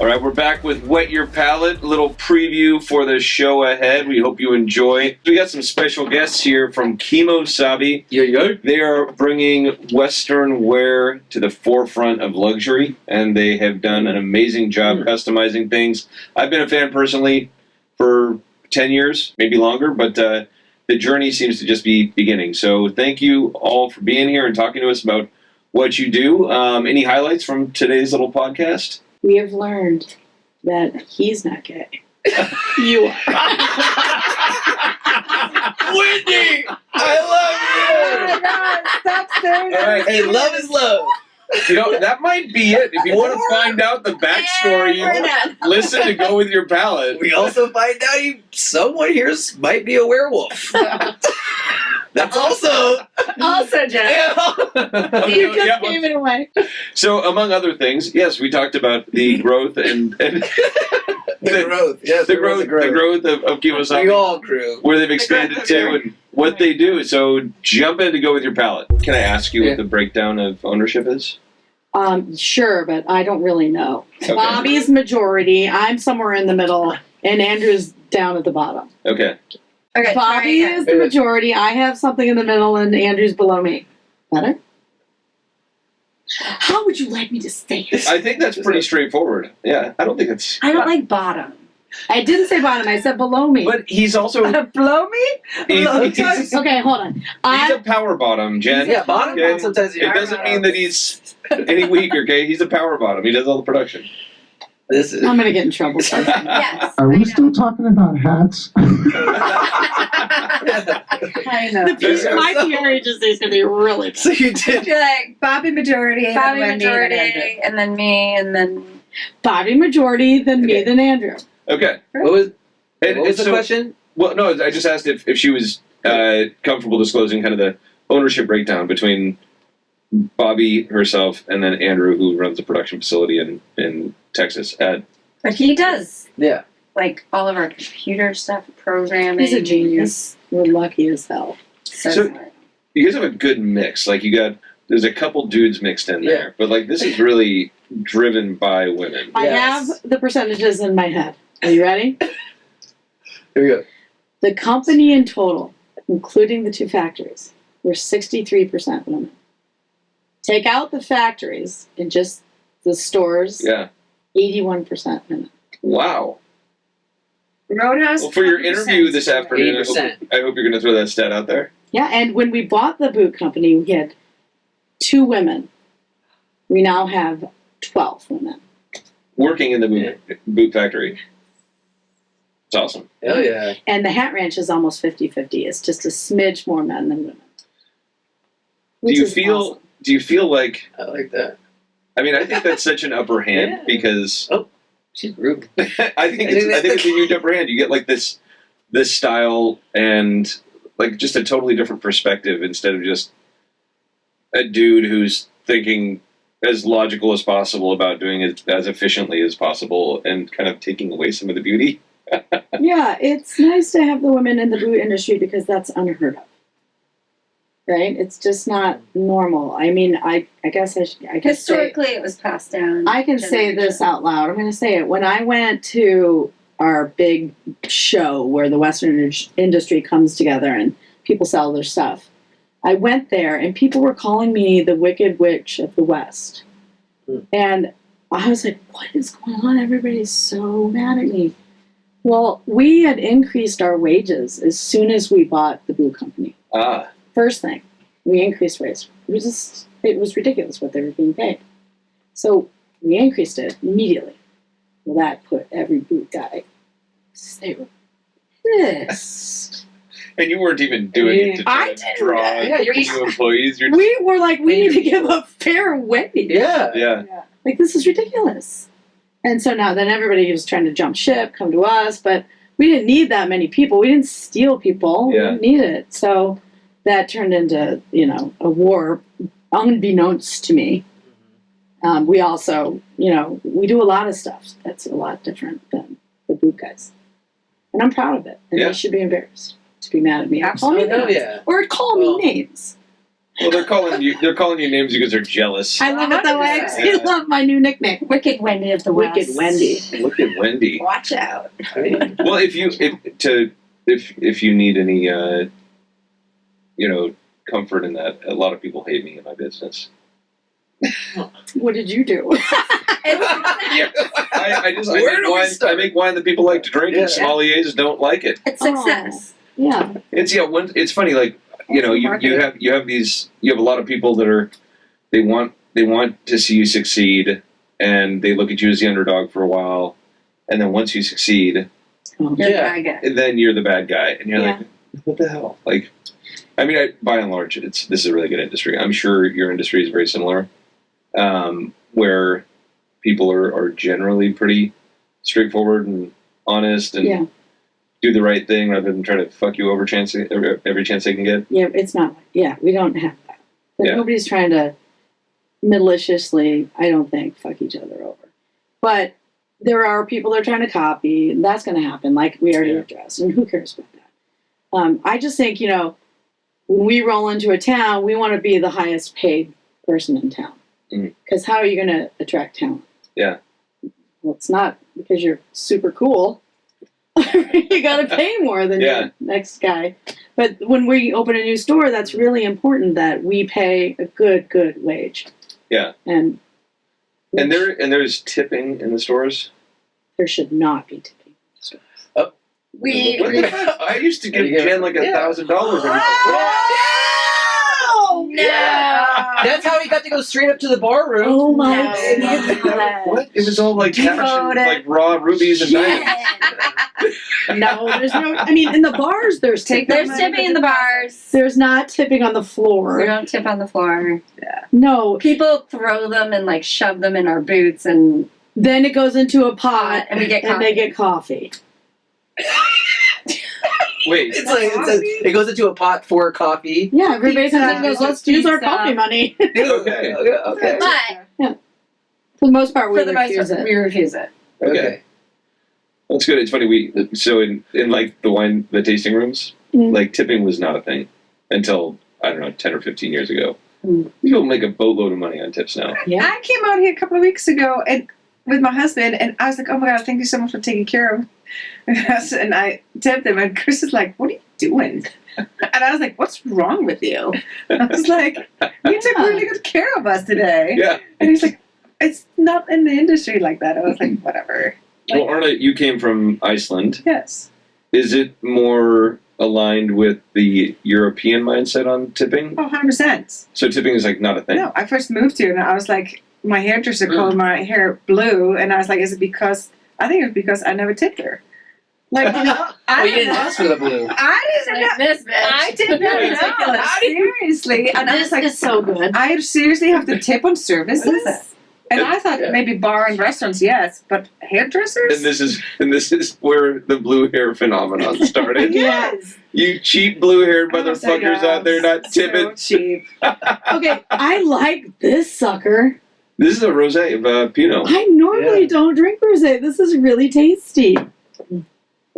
All right, we're back with Wet Your Palate, a little preview for the show ahead. We hope you enjoy. We got some special guests here from Kemo Sabe. They are bringing Western wear to the forefront of luxury, and they have done an amazing job customizing things. I've been a fan personally for 10 years, maybe longer, but the journey seems to just be beginning. So thank you all for being here and talking to us about what you do. Any highlights from today's little podcast? We have learned that he's not gay. You are. Wendy! I love you! Oh my God, stop staring at me. Hey, love is love. You know, that might be it. If you want to find out the backstory, listen to Go With Your Palate. We also find out someone here might be a werewolf. That's also Jeff. You just gave it away. So, among other things, yes, we talked about the growth and the growth. Yes, the growth of Kemo Sabe. We all grew. Where they've expanded to and what they do. So, jump in to Go With Your Palate. Can I ask you what the breakdown of ownership is? Sure, but I don't really know. Okay. Bobby's majority. I'm somewhere in the middle, and Andrew's down at the bottom. Okay. Okay, Bobby is the majority. I have something in the middle, and Andrew's below me. Better? How would you like me to say it? I think that's pretty straightforward. Yeah, I don't think it's... I don't like bottom. I didn't say bottom. I said below me. But he's also... below me? He's Okay, hold on. a power bottom, Jen. Yeah, bottom. Okay? Sometimes It doesn't mean that he's any weaker, okay? He's a power bottom. He does all the production. This is... I'm going to get in trouble. Yes. Are we still talking about hats? I know. My PR agency is going to be really bad. So you did... You're like Bobby majority, Bobby then Wendy, majority, then Andrew. And then me, and then... Bobby majority, then me, then Andrew. Okay. What was And the so- question? Well, no, I just asked if she was comfortable disclosing kind of the ownership breakdown between Bobby herself and then Andrew, who runs the production facility in Texas. But he does, Yeah. like, all of our computer stuff, programming. He's a genius. We're lucky as hell. So- you guys have a good mix. Like, there's a couple dudes mixed in there, but like this is really driven by women. I have the percentages in my head. Are you ready? Here we go. The company in total, including the two factories, were 63% women. Take out the factories and just the stores, Yeah. 81% women. Wow. Roadhouse. Well, for your interview this afternoon, I 80%. hope you're going to throw that stat out there. Yeah, and when we bought the boot company, we had 2 women. We now have 12 women. Working in the boot factory. It's awesome. Hell yeah. And the hat ranch is almost 50-50. It's just a smidge more men than women. Do you feel like, I like that. I mean, I think that's such an upper hand because She's rude. I think it's a huge upper hand. You get like this style and like just a totally different perspective instead of just a dude who's thinking as logical as possible about doing it as efficiently as possible and kind of taking away some of the beauty. Yeah, it's nice to have the women in the boot industry because that's unheard of. Right? It's just not normal. I mean, I guess I can Historically, it was passed down. I can say this out loud. I'm going to say it. When I went to our big show where the Western industry comes together and people sell their stuff, I went there and people were calling me the Wicked Witch of the West. And I was like, what is going on? Everybody's so mad at me. Well, we had increased our wages as soon as we bought the boot company. Ah. First thing, we increased rates. It was ridiculous what they were being paid. So we increased it immediately. Well, that put every boot guy, they were pissed. And you weren't even doing it to try I to didn't. draw Yeah, you're new employees. You're We were like, we need to give a fair wage. Yeah. yeah. Like, this is ridiculous. And so now then everybody was trying to jump ship, come to us, but we didn't need that many people. We didn't steal people. Yeah. We didn't need it. So that turned into, a war unbeknownst to me. We also, we do a lot of stuff that's a lot different than the boot guys. And I'm proud of it. And Yeah. they should be embarrassed to be mad at me. Or call me Absolutely. names. Yeah. Or call me names. Well, they're calling you names because they're jealous. I love it though. I actually love my new nickname. Wicked Wendy of the West. Wicked Wendy. Look at Wendy. Watch out. Well, if you need any comfort in that, a lot of people hate me in my business. What did you do? I make wine that people like to drink, and sommeliers don't like it. It's success. Yeah. It's funny, like you have a lot of people that they want to see you succeed, and they look at you as the underdog for a while, and then once you succeed, You're the bad guy. and then you're the bad guy, and you're like, what the hell? Like, I mean, by and large, this is a really good industry. I'm sure your industry is very similar, where people are generally pretty straightforward and honest and do the right thing rather than try to fuck you over every chance they can get. Yeah, it's not. Yeah, we don't have that. But nobody's trying to maliciously, I don't think, fuck each other over. But there are people that are trying to copy, and that's going to happen, like we already addressed, and who cares about that? I just think, when we roll into a town, we want to be the highest paid person in town. Because how are you going to attract talent? Yeah. Well, it's not because you're super cool. You got to pay more than your next guy. But when we open a new store, that's really important that we pay a good wage. Yeah. And there's tipping in the stores. There should not be tipping in the stores. I used to give Jen like $1,000. Oh, no. That's how he got to go straight up to the bar room. Oh my God. What? It was all like cash and like raw rubies and diamonds. No, there's no. I mean, in the bars, there's tipping. There's tipping in the bars. There's not tipping on the floor. We don't tip on the floor. Yeah. No. People throw them and like shove them in our boots, and then it goes into a pot, and we get coffee. And they get coffee. Wait, it goes into a pot for coffee. Yeah, everybody comes in and goes, let's use our coffee money. Okay. But for the most part, we refuse it. Okay. That's good. It's funny. So in like the tasting rooms, like tipping was not a thing until I don't know 10 or 15 years ago. People make a boatload of money on tips now. Yeah. I came out here a couple of weeks ago and with my husband, and I was like, "Oh my God, thank you so much for taking care of." And I tipped him, and Chris is like, "What are you doing?" And I was like, "What's wrong with you?" I was like, "You took really good care of us today." Yeah. And he's like, "It's not in the industry like that." I was like, "Whatever." Like, well, Arna, you came from Iceland. Yes. Is it more aligned with the European mindset on tipping? Oh, 100%. So tipping is like not a thing. No, I first moved here, and I was like, my hairdresser colored my hair blue, and I was like, is it because, I think it was because I never tipped her. Like, you didn't ask for the blue. I didn't know. This bitch. I didn't know. Ridiculous. Seriously. And I was like, is so good. I seriously have to tip on services? And I thought maybe bar and restaurants, yes, but hairdressers? And this is where the blue hair phenomenon started. Yes. You cheap blue-haired motherfuckers out there not tipping. So cheap. Okay, I like this sucker. This is a rosé of Pinot. I normally don't drink rosé. This is really tasty. Well,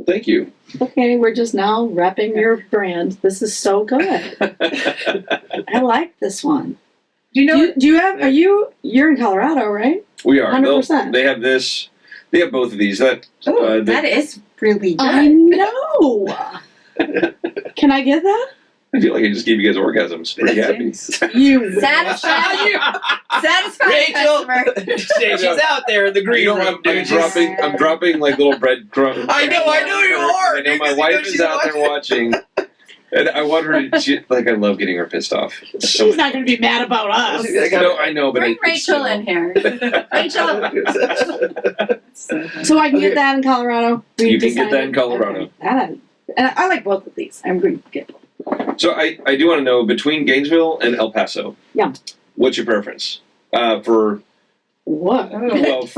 thank you. Okay, we're just now repping your brand. This is so good. I like this one. Do you know? Do you have? You're in Colorado, right? We are. 100%. They have this. They have both of these. That is really good. I know. Can I get that? I feel like I just gave you guys orgasms. Pretty happy. You satisfied Rachel, customer. she's out there in the green room. I'm dropping like little breadcrumbs. I know you are. I know my wife is out there watching. And I want her to, I love getting her pissed off. She's not going to be mad about us. No, I know, but Bring Rachel in here. Rachel. So I can get that in Colorado? You can get that in Colorado. And I like both of these. I'm going to get both. So I do want to know, between Gainesville and El Paso, yeah, what's your preference? For what? Well,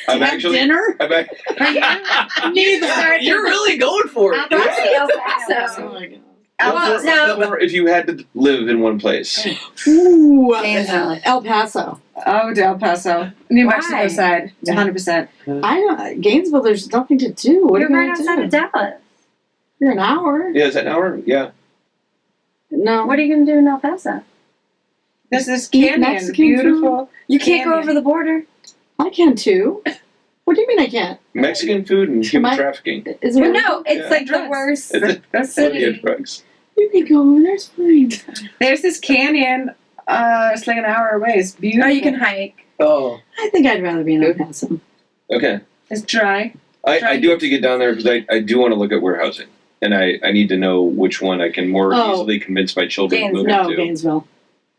I'm actually dinner. Neither. You're really going for it. El Paso. Oh my God. Or if you had to live in one place. Ooh, Gainesville. El Paso. Oh, to El Paso. New Why? Mexico side. 100%. I don't. Gainesville. There's nothing to do. What You're are you right going outside to of do? Dallas. You're an hour. Yeah, is that an hour? Yeah. No. What are you going to do in El Paso? There's this Eat canyon, Mexican beautiful. You can't go canyon. over the border. I can too. What do you mean I can't? Mexican food and human I- trafficking. Is it Well, no, it's Yeah. like the Drugs. worst It's That's plenty city. of drugs. You can go over there's fine. There's this canyon. It's like an hour away. It's beautiful. Oh, you can hike. Oh, I think I'd rather be in El Paso. Okay. It's dry. I do have to get down there because I do want to look at warehousing. And I need to know which one I can more Oh. easily convince my children to move No, into. Gainesville.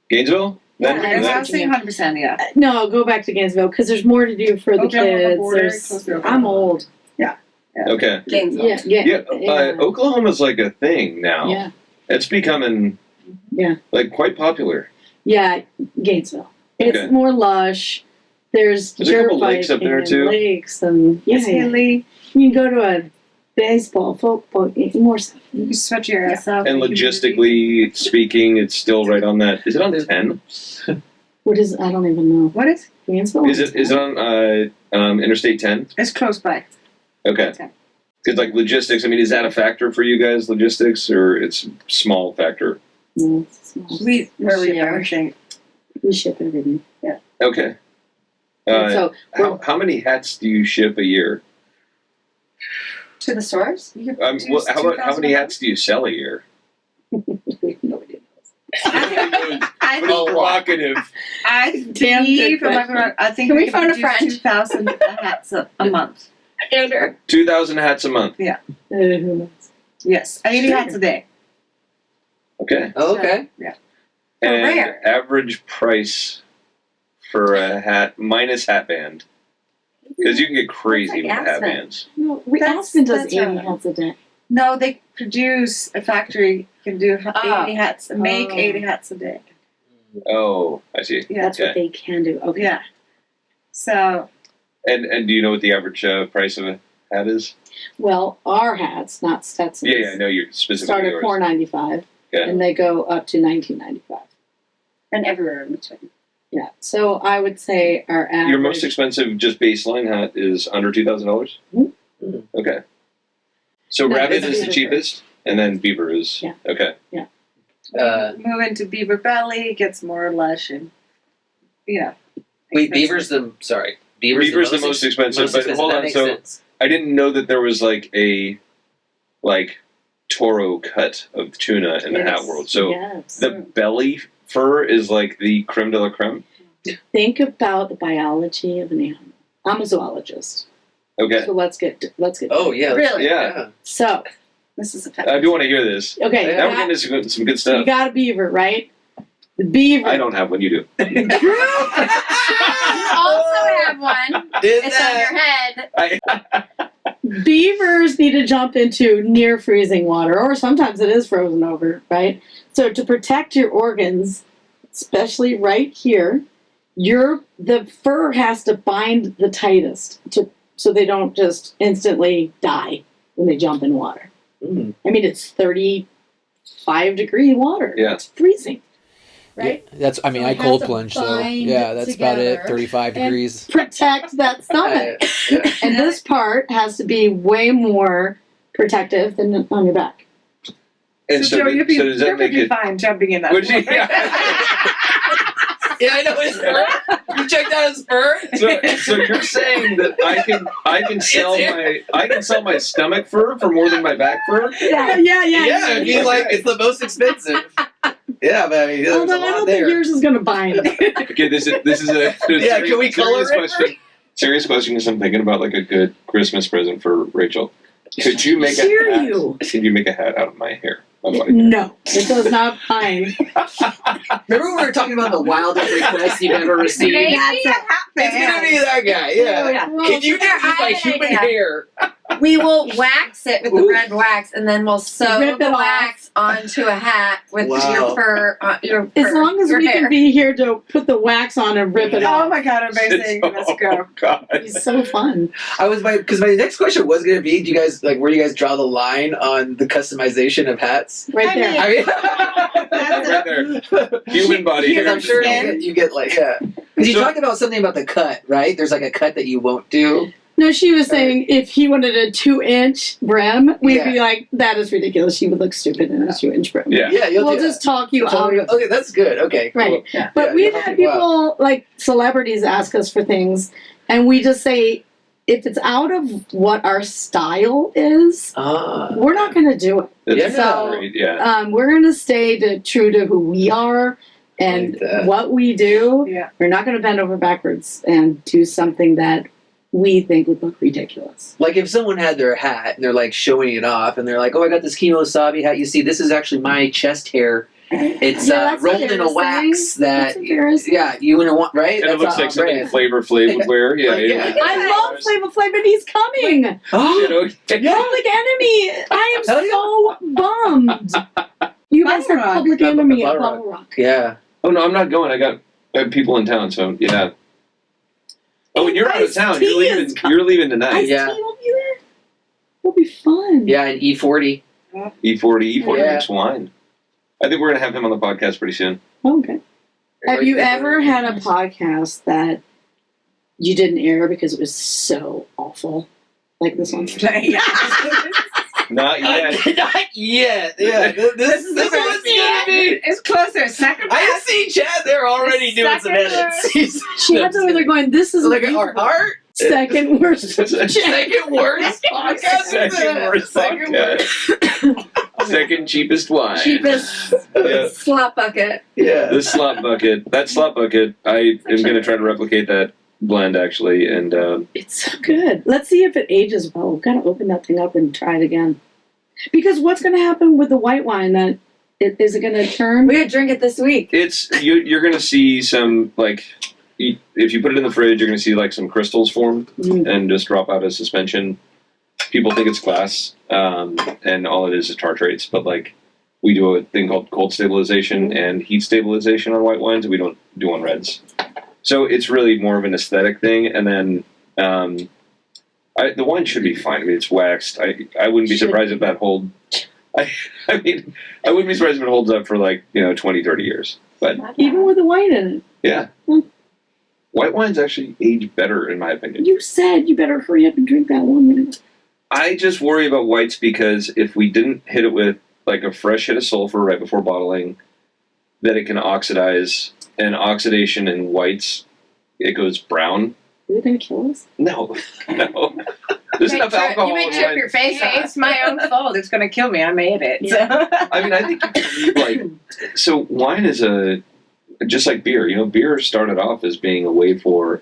Gainesville? Then Yeah, that- housing, 100%. Yeah. No, go back to Gainesville because there's more to do for the Oklahoma kids. border, There's- close to I'm Oklahoma. old. Okay. Gainesville. Yeah, Oklahoma's like a thing now. yeah, It's becoming like quite popular. yeah. Gainesville. It's Okay. more lush. There's There's a dirt couple lakes up biking there, and too. Lakes and It's hilly. you can go to a baseball, football, more stuff. You can sweat your ass off. And You can do- logistically speaking, it's still right on that. Is it on 10? What is? I don't even know. What is? Gainesville. Is it on Interstate 10? It's close by. Okay. Because like logistics, I mean, is that a factor for you guys, logistics, or it's a small factor? No, it's small. We Where we ship are. everything. We ship everything. Okay. And so How many hats do you ship a year? To the stores? You can How produce about how 2,000 many hats do you sell a year? nobody knows. I Pretty think, provocative. I Damn believe, good I think Can we can phone a produce friend? 2,000 hats a month. Andrew. 2,000 hats a month. Who knows? Yes, 80 hats a day. Okay. oh okay. And rare. average price for a hat minus hat band, because you can get crazy That's like with hat Aspen. bands. No, That's- Aspen does that's 80 right. hats a day. No, they produce, a factory can do 80 hats, make Oh. 80 hats a day. Oh, I see. Yeah. That's Okay. what they can do. Okay. Yeah. So, And do you know what the average price of a hat is? Well, our hats, not Stetson's, Yeah, I know you're specifically start at yours. $4.95 Okay. and they go up to $19.95. And everywhere in between. Yeah. So I would say our average. Your most expensive, just baseline hat is under $2,000. Mhm. Okay. So No, rabbit it's is the beaver cheapest, and then beaver is Yeah. okay. move into beaver belly, gets more lush and, Wait, expensive. beaver's the most expensive. But hold That on, makes so sense. I didn't know that there was like a Toro cut of tuna in the hat Yes. world. So yes. the belly fur is like the creme de la creme. Think about the biology of an animal. I'm a zoologist. Okay. So let's get. Oh yeah. Really? Yeah. So This is a I do want to hear this. okay, Now we're getting into some good you stuff. got a beaver, right? The beaver. I don't have one. You do. You also have one. Did It's on your head. Beavers need to jump into near freezing water, or sometimes it is frozen over, right? So to protect your organs, especially right here, the fur has to bind the tightest so they don't just instantly die when they jump in water. Mm. I mean, it's 35-degree water. Yeah. It's freezing, right? Yeah, that's. I mean, So I it has cold to plunge, so bind yeah, that's about it. together 35 and degrees. Protect that stomach. Yeah. And this part has to be way more protective than on your back. And So, Joe, you'll be does that make perfectly it? fine jumping in that Would you- water. Yeah, I know his fur. You checked out his fur. So you're saying that I can sell my stomach fur for more than my back fur? Yeah. Yeah, I mean, like it's the most expensive. Yeah, but I mean, there's a Although I lot don't there. think yours is going to bind. Okay, this is a Yeah, can we color serious it? question. Serious question because I'm thinking about like a good Christmas present for Rachel. Could you make Cheer a hat? you. Could you make a hat out of my hair? My body hair? No, it does not bind. Remember when we were talking about the wildest request you've ever received? Maybe That's a a hat It's band. gonna be that guy. Yeah. Well, Can you here, just use I my have an human idea. hair? We will wax it with the Ooh. red wax, and then we'll sew Rip the it off. wax onto a hat with Wow. your fur. Your As fur, long as your we hair. can be here to put the wax on and rip it Oh off. my god, amazing. Let's go. Oh God. It's so fun. Because my next question was gonna be, do you guys where do you guys draw the line on the customization of hats? Right there. I mean, Right there. Human body because hair. I'm sure you get like Because you So- talked about something about the cut, right? There's like a cut that you won't do. No, she was saying if he wanted a 2-inch brim, we'd be Yeah. like, that is ridiculous. She would look stupid in a 2-inch brim. Yeah. Yeah, you'll We'll do just that. talk you Tell out me- of it. Okay, that's good. Okay, cool. Right. Yeah. But Yeah, we've you'll had help you out. people, like celebrities, ask us for things, and we just say, if it's out of what our style is, we're not going to do it. That's Yeah. great. Yeah. We're going to stay true to who we are and Like that. what we do. Yeah. We're not going to bend over backwards and do something that we think would look ridiculous. Like if someone had their hat and they're like showing it off and they're like, "Oh, I got this Kemo Sabe hat. You see, this is actually my chest hair. It's Yeah, that's rolled in a wax embarrassing. that That's embarrassing. yeah, you wouldn't want right. And it looks like something brand. Flavor Flav would wear. Yeah. Like, yeah. I love Flavor Flav, and he's coming. You Oh, know, Public Enemy. I am Hell yeah. so bummed. You guys Bubble have Rock. Public Bubble Enemy at Rock. Bubble Rock. yeah. Oh no, I'm not going. I have people in town, so yeah. Oh, and you're out of town. Ice-T You're leaving. is You're leaving tonight. Ice-T Yeah. will be there. It'll be fun. Yeah, and E40. E40 Yeah. makes wine. I think we're gonna have him on the podcast pretty soon. Okay. Have you ever had a podcast that you didn't air because it was so awful? Like this one? Not yet. Not yet. Yeah, this is what it's gonna be. It's closer. Second I see Chad there already doing some edits. He's Chad's over there going, this is look at our art. second worst. Second worst podcast. Second worst Second podcast. Second cheapest wine. Cheapest Yeah. slop bucket. Yeah. The slop bucket. That slop bucket. I am going to try to replicate that blend actually, and It's so good. Let's see if it ages well. We've got to open that thing up and try it again. Because what's going to happen with the white wine? That is it going to turn? We gotta drink it this week. it's you're going to see some like if you put it in the fridge, you're going to see like some crystals form Mm. and just drop out as suspension. People think it's glass, and all it is tartrates. But like we do a thing called cold stabilization and heat stabilization on white wines that we don't do on reds. So it's really more of an aesthetic thing. And then the wine should be fine. I mean, it's waxed. I wouldn't be surprised if that hold. I mean, I wouldn't be surprised if it holds up for like 20, 30 years. But Even with the wine in it. yeah, Hmm. white wines actually age better in my opinion. You said you better hurry up and drink that one. I just worry about whites because if we didn't hit it with like a fresh hit of sulfur right before bottling, that it can oxidize. And oxidation in whites, it goes brown. Is it going to kill us? No, no. There's enough alcohol You may in trip wine. your face off. It's my own fault. It's going to kill me. I made it. I mean, I think you can leave, like, so wine is just like beer. Beer started off as being a way for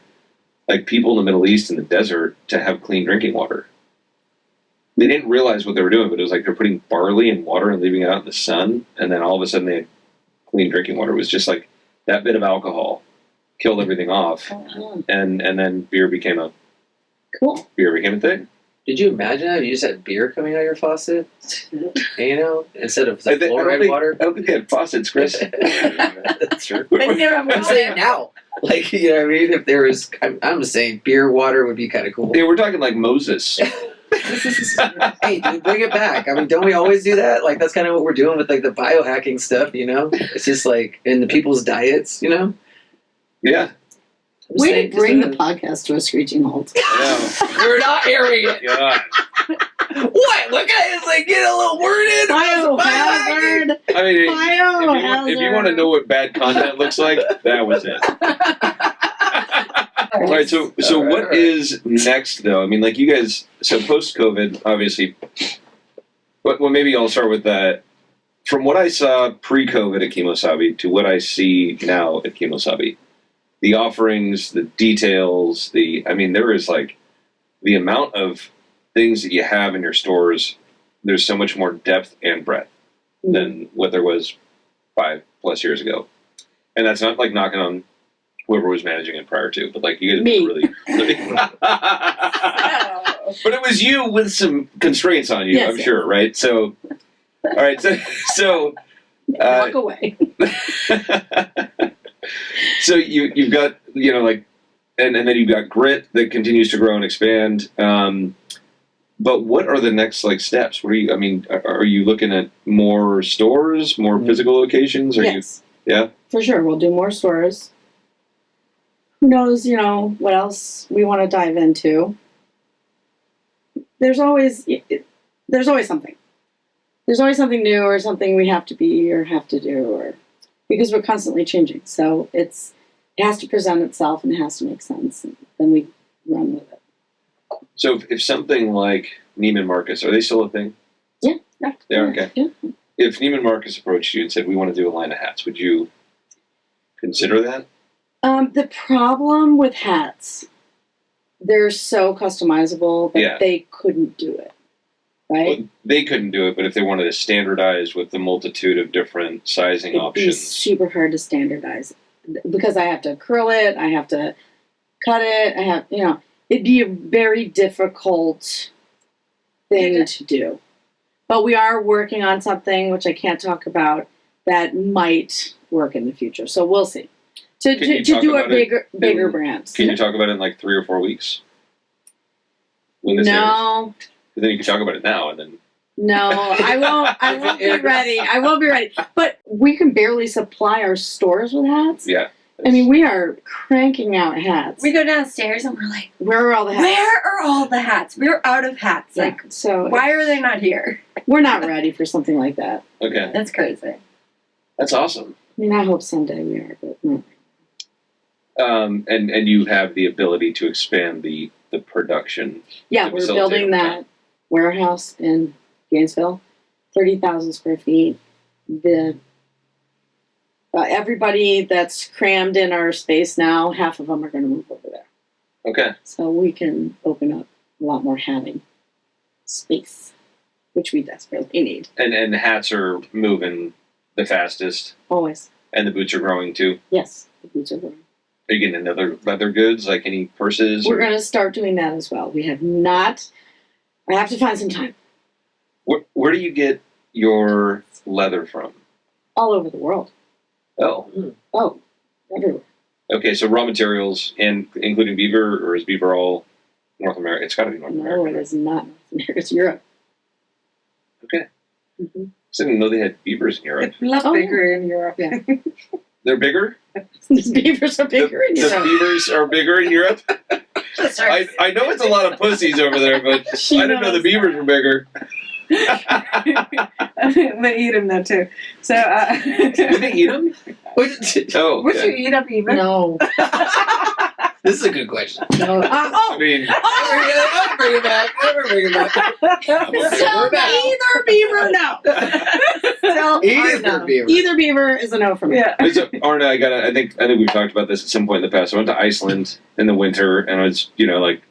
like people in the Middle East and the desert to have clean drinking water. They didn't realize what they were doing, but it was like they're putting barley in water and leaving it out in the sun, and then all of a sudden they had clean drinking water. It was just like that bit of alcohol killed everything off, and then beer became a Cool. thing. Did you imagine that? You just had beer coming out of your faucet? Instead of I like don't fluoride think- water? I don't think they had faucets, Chris. That's true. never I'm saying now. Like, you know what I mean? If there was, I'm just saying beer, water would be kind of cool. Yeah, we're talking like Moses. Hey, dude, bring it back. I mean, don't we always do that? Like, that's kind of what we're doing with like the biohacking stuff, It's just like in the people's diets, Yeah. I'm Way saying, to bring the 'cause podcast to a screeching halt. we're not airing it. God. What? Look at it. It's like get a little word in. Biohazard! I mean, if you want to know what bad content looks like, that was it. All right, so what is next, though? I mean, like you guys, so post-COVID, obviously, well, maybe I'll start with that. From what I saw pre-COVID at Kemo Sabe to what I see now at Kemo Sabe, the offerings, the details, there is like the amount of things that you have in your stores, there's so much more depth and breadth than what there was 5+ years ago. And that's not like knocking on whoever was managing it prior to, but like you guys Me. really but it was you with some constraints on you, Yes, I'm yes. sure, right? So all right, so Walk away. so you've got and then you've got grit that continues to grow and expand. But what are the next steps? What are you? I mean, are you looking at more stores, more physical locations? Yes. Yeah. For sure. We'll do more stores. Who knows, what else we want to dive into. there's always something. There's always something new or something we have to be or have to do, or because we're constantly changing. So it has to present itself and it has to make sense, and then we run with it. So if something like Neiman Marcus, are they still a thing? Yeah. They are, okay. Yeah. If Neiman Marcus approached you and said, we want to do a line of hats, would you consider that? The problem with hats, they're so customizable that they couldn't do it, right? Well, they couldn't do it, but if they wanted to standardize with the multitude of different sizing It'd be options. super hard to standardize because I have to curl it, I have to cut it, it'd be a very difficult thing to do. But we are working on something, which I can't talk about, that might work in the future. So we'll see. To do a bigger brand. Can you talk about it in like 3 or 4 weeks? When this airs? No. Then you can talk about it now and then. No, I won't be ready. I won't be ready. But we can barely supply our stores with hats. Yeah. I mean, we are cranking out hats. We go downstairs and we're like, where are all the hats? where are all the hats? We're out of hats. Yeah, Like, so why are they not here? we're not ready for something like that. Okay. That's crazy. That's awesome. I mean, I hope someday we are, but no. And you have the ability to expand the production. Yeah, to we're facilitate building that warehouse in Gainesville, 30,000 square feet. Everybody that's crammed in our space now, half of them are going to move over there. Okay. So we can open up a lot more hatting space, which we desperately need. And the hats are moving the fastest, Always. and the boots are growing too. Yes, the boots are growing. Are you getting another leather goods, like any purses? We're going to start doing that as well. We have not. I have to find some time. Where do you get your leather from? All over the world. Oh. Oh, everywhere. Okay, so raw materials, and including beaver, or is beaver all North America? It's got to be North America. No, it is not North America. It's Europe. Okay. Mm-hmm. I didn't know they had beavers in Europe. It's a lot bigger in Europe. Yeah. They're bigger? These beavers are bigger in The Europe. beavers are bigger in Europe? I know it's a lot of pussies over there, but I didn't know the beavers were bigger. They eat them though too. So, Do they eat them? Oh, would okay. you eat a beaver? No. This is a good question. No. I mean, I'll bring it back. So We're back. either beaver, no. Still, Either beaver. Either beaver is a no for me. Yeah. so, Arna, I think we've talked about this at some point in the past. I went to Iceland in the winter, and I was, like,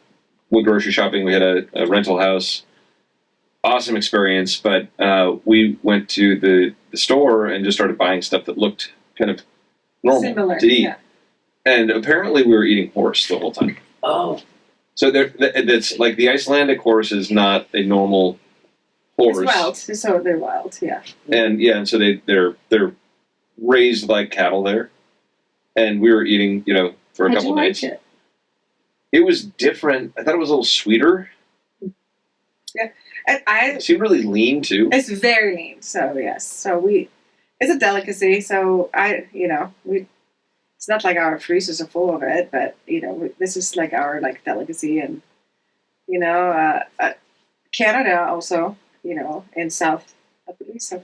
went grocery shopping. We had a rental house. Awesome experience, but we went to the store and just started buying stuff that looked kind of normal Similar, to eat. yeah. And apparently we were eating horse the whole time. Oh. So that's like the Icelandic horse is not a normal horse. It's wild. So they're wild, yeah. And so they're raised like cattle there. And we were eating, for a How'd couple you like nights. it? It was different. I thought it was a little sweeter. And It seemed really lean too. it's very lean. So yes. So it's a delicacy. So it's not like our freezers are full of it, but this is like our delicacy, and Canada also, in South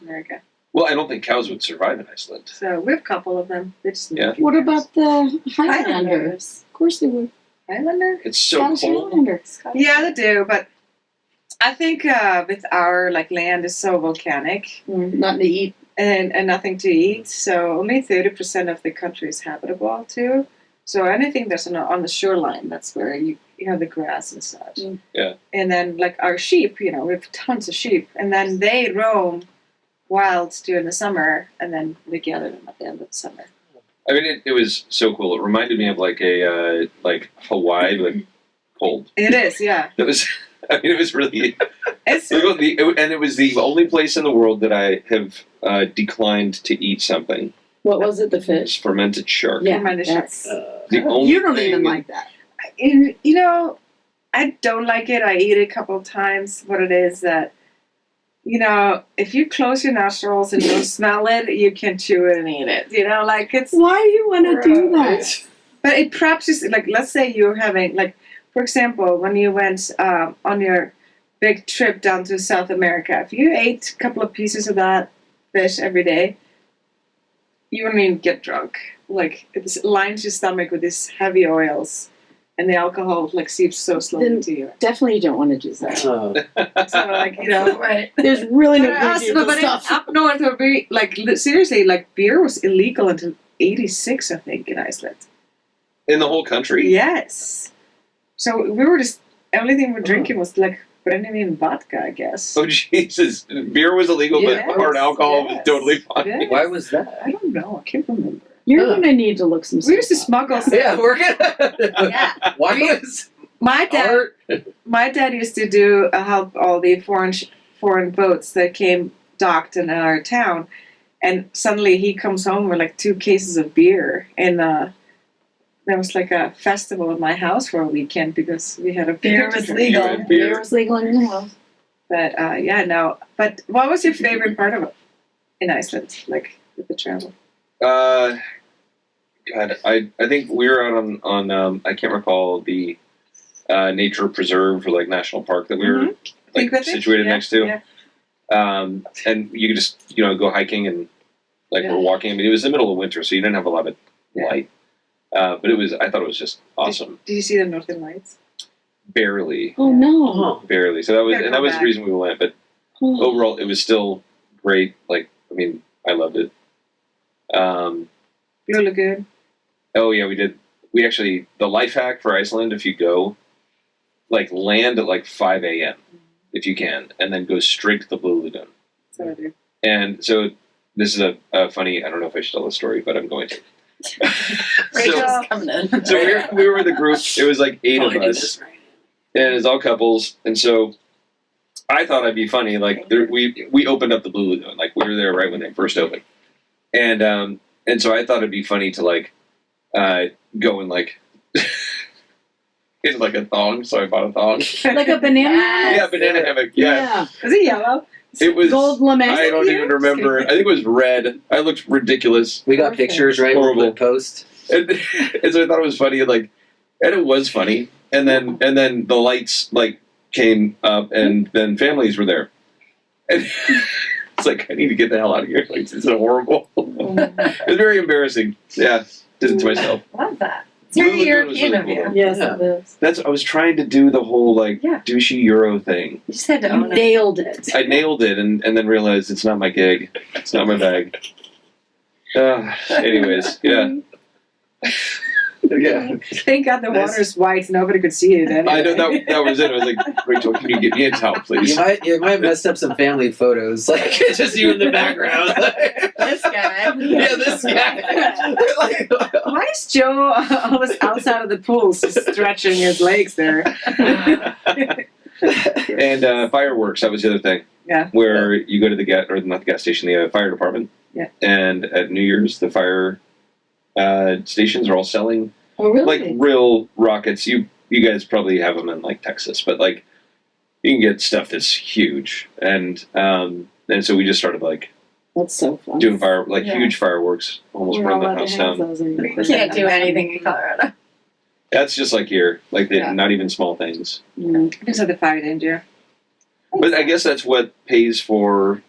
America. Well, I don't think cows would survive in Iceland. So we have a couple of them. They just Yeah. What about the Highlanders? Of course they would. Highlander? It's so Scottish cold. Highlanders. Yeah, they do, but I think with our land is so volcanic Nothing to eat. and nothing to eat, so only 30% of the country is habitable too. So anything that's on the shoreline, that's where you have the grass and such. Yeah. And then our sheep, we have tons of sheep, and then they roam wild during the summer, and then we gather them at the end of the summer. I mean, it was so cool. It reminded me of a Hawaii, but cold. It is, yeah. It was. I mean, it was really. It's And it was the only place in the world that I have declined to eat something. What was it? The It's fish? fermented shark. Yeah, Fermented that's. The only You don't thing- even like that. And, I don't like it. I eat it a couple of times. What it is that, if you close your nostrils and don't smell it, you can chew it and eat it. It's. Why do you want to do that? But it perhaps is let's say you're having for example, when you went on your big trip down to South America, if you ate a couple of pieces of that fish every day, you wouldn't even get drunk. Like, it lines your stomach with these heavy oils, and the alcohol like seeps so slowly Then- to you. Definitely you don't want to do that. Oh. So like, you know. Right. There's really no But us- beauty in but this stuff. up north, would be like seriously, like beer was illegal until '86, I think, in Iceland. In the whole country? Yes. So we were just only thing we're drinking was like brennivín and vodka, I guess. Oh, Jesus. Beer was illegal, Yes, but hard alcohol was yes, totally fine. yes. Why was that? I don't know. I can't remember. You're Ugh. gonna need to look some We used to stuff up. smuggle. Stuff. Yeah, we're gonna. Yeah. Why was My dad. art? My dad used to do help all the foreign boats that came docked in our town, and suddenly he comes home with like 2 cases of beer, and there was like a festival at my house for a weekend because we had a Beer to was drink. legal. Yeah. Beer was legal in your house. But yeah, no. But what was your favorite part of it in Iceland, like with the travel? God, I think we were out on I can't recall the nature preserve or like national park that we were like Think with it? situated Yeah, next to. yeah. And you could just go hiking and like Yeah. we're walking. I mean, it was the middle of winter, so you didn't have a lot of light. But I thought it was just awesome. Did you see the Northern Lights? Barely, Oh no. barely. So that was Gotta and that come was back. the reason we went. But Oh. overall, it was still great. Like, I mean, I loved it. Blue Lagoon. Oh yeah, we did. We actually the life hack for Iceland, if you go, like land at like 5 a.m. if you can, and then go straight to the Blue Lagoon. So I do. And so this is a funny. I don't know if I should tell the story, but I'm going to. Rachel's coming in. So we were the group. It was like 8 of us, and it's all couples. And so I thought I'd be funny. Like we opened up the Blue Lagoon. Like we were there right when they first opened, and so I thought it'd be funny to like go and like in like a thong. So I bought a thong. Like a banana? Yes. Yeah, banana hammock. Yeah, Was it yellow? it was. Gold lamette. I don't even remember. I think it was red. I looked ridiculous, We got Perfect. pictures, right? Horrible. We'll post. and so I thought it was funny. And it was funny. And then the lights like came up, and then families were there. And it's like I need to get the hell out of here. Like this is horrible. It was very embarrassing. Yeah, did it to myself. Love that. It's very Blue Lagoon was European of really you. cool. Yes, Yeah. it is. That's I was trying to do the whole like Yeah. douchey Euro thing. You just had to You own it. nailed it. I nailed it, and then realized it's not my gig. It's not my bag. Anyways, yeah. Yeah, Thank God the water's white. Nobody could see it. Anyway. I know that was it. I was like, Rachel, can you get me a towel, please? You might have messed up some family photos, like just you in the background. This guy. Yeah, this guy. Like, Why is Joe always outside of the pool, just stretching his legs there? And fireworks, that was the other thing. Yeah. Where you go to the not the gas station, the fire department. Yeah. And at New Year's, the fire stations are all selling Oh, really? like real rockets. You guys probably have them in like Texas, but like you can get stuff that's huge. And so we just started like That's so fun. doing Yeah. huge fireworks, almost We're burn all the allowed house to have down. those anymore. You can't do anything in Colorado. That's just like here, like Yeah. not even small things. Yeah. These are the fire danger. But I guess that's what pays for.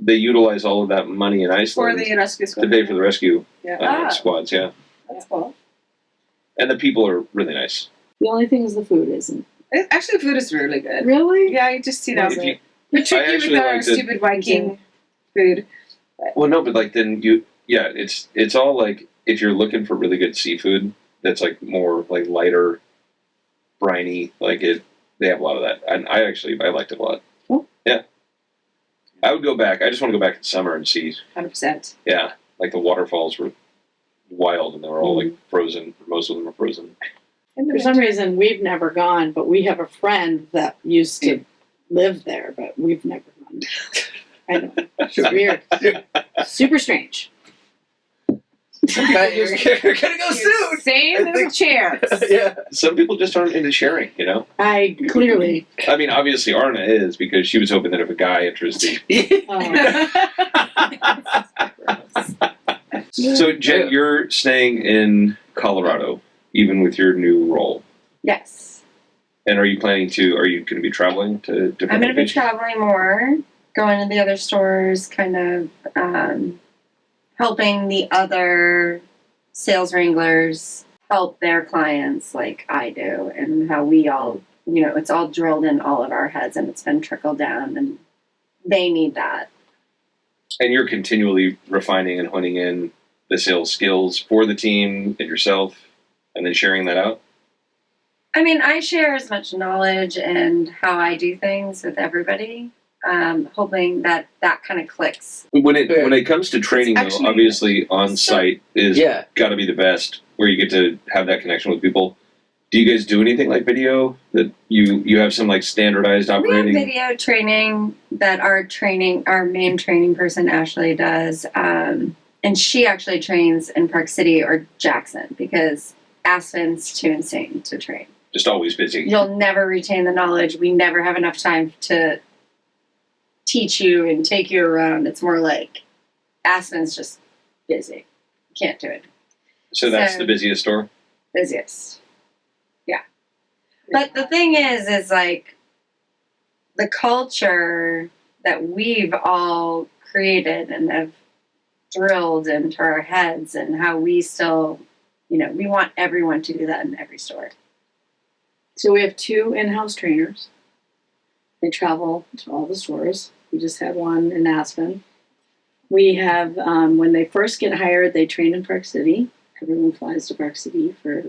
They utilize all of that money in For Iceland the rescue squad. to pay for the rescue Yeah. Ah. squads. Yeah, That's cool. and the people are really nice. The only thing is the food isn't. Actually, food is really good. Really? Yeah, you just, Was If it? you- we're tricky with actually our liked it. stupid Viking food. well, no, but like then it's all like if you're looking for really good seafood that's like more like lighter, briny, like they have a lot of that, and I liked it a lot. Cool. Yeah, I would go back. I just want to go back in summer and see. 100%. Yeah, like the waterfalls were wild, and they were all like frozen. Most of them were frozen. For some reason, we've never gone, but we have a friend that used to live there, but we've never gone. I know. It's weird. Super strange. you're gonna go soon. Same as a chance. Yeah. Some people just aren't into sharing, you know. I clearly. I mean, obviously Arna is because she was hoping that if a guy interested. So, Jen, you're staying in Colorado, even with your new role. Yes. And are you going to be traveling to different I'm going to be locations? traveling more, going to the other stores, kind of helping the other sales wranglers help their clients like I do, and how we all, it's all drilled in all of our heads, and it's been trickled down, and they need that. And you're continually refining and honing in the sales skills for the team and yourself, and then sharing that out? I mean, I share as much knowledge and how I do things with everybody, hoping that kind of clicks. When it comes to training, though, actually- obviously on-site is Yeah. got to be the best, where you get to have that connection with people. Do you guys do anything like video, that you have some like standardized We have operating? video training that our main training person, Ashley, does. And she actually trains in Park City or Jackson, because Aspen's too insane to train. Just always busy. You'll never retain the knowledge. We never have enough time to teach you and take you around. It's more like Aspen's just busy. Can't do it. So that's So- the busiest store? Busiest. Yeah. But the thing is like the culture that we've all created and have drilled into our heads, and how we still, we want everyone to do that in every store. So we have 2 in-house trainers. They travel to all the stores. We just had one in Aspen. We have, when they first get hired, they train in Park City. Everyone flies to Park City for